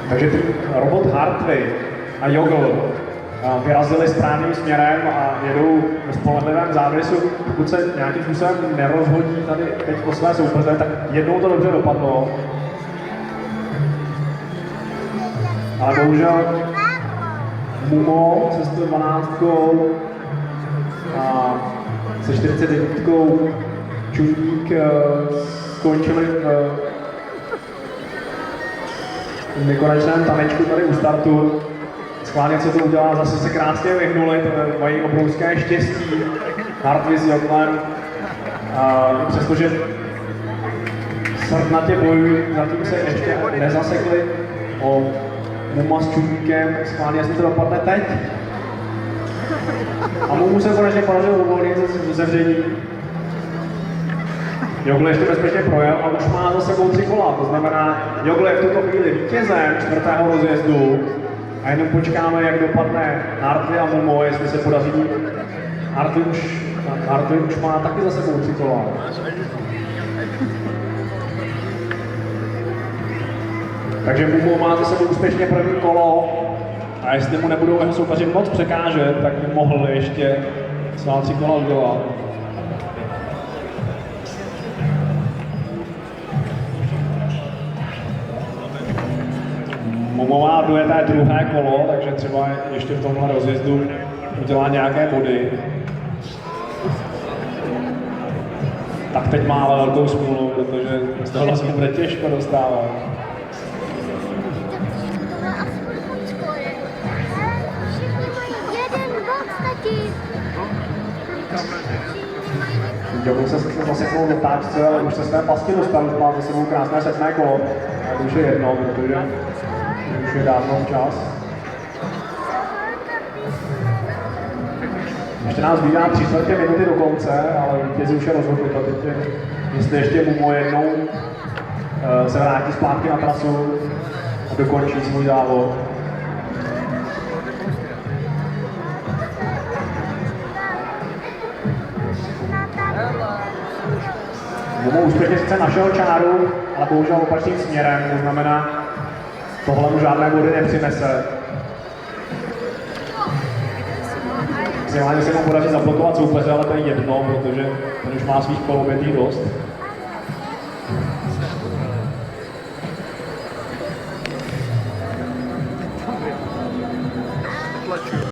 Takže robot Hartley a Jogl vyrazili správným směrem a jedou ve spolehlivém závěsu. Pokud se nějakým způsobem nerozhodí tady teď po své soupeře, tak jednou to dobře dopadlo. Ale bohužel Mumo se 112 a se 49 Čundík skončili v nekonečném tanečku tady u startu. Schválně, co to udělá, zase se krásně vyhnuli, mají obrovské štěstí. Hartley s Joglem, přestože srdnatě bojují, zatím se ještě nezasekli o Muma s Čundíkem, schválně, jestli to dopadne teď. A Mumu se konečně podařilo uvolnit ze zemření. Jogl ještě bezpečně projel a už má za sebou 3 kola, to znamená, Jogl je v tuto chvíli vítězem 4. rozjezdu a jenom počkáme, jak dopadne Hartley a Mumo, jestli se podaří. Hartley už má taky za sebou 3 kola. Takže Mumo má za sebou úspěšně první kolo a jestli mu nebudou jeho soupeři moc překážet, tak by mohl ještě svá 3 kola udělat. Mumo má důležité druhé kolo, takže třeba ještě v tomhle rozjezdu udělá nějaké body. Tak teď má ale velkou smůlu, protože z toho vlastně bude těžko dostávat. Jogl se zaseknul do táčce, ale už se své pasti dostal, už má za sebou krásné 7. kolo. A to už je jedno, protože už je dávno včas. Ještě nás zbývá 3/4 minuty do konce, ale vítězi už je rozhodnuto. Teď jestli ještě Mumo jednou se vrátí zpátky na trasu a dokončí svůj závod. Mumo úspěšně sice našel čáru, ale bohužel opačným směrem, to znamená, tohle mu žádné body nepřinese. Maximálně se mu podaří zablokovat soupeře, ale to je jedno, protože ten už má svých kolobětí dost.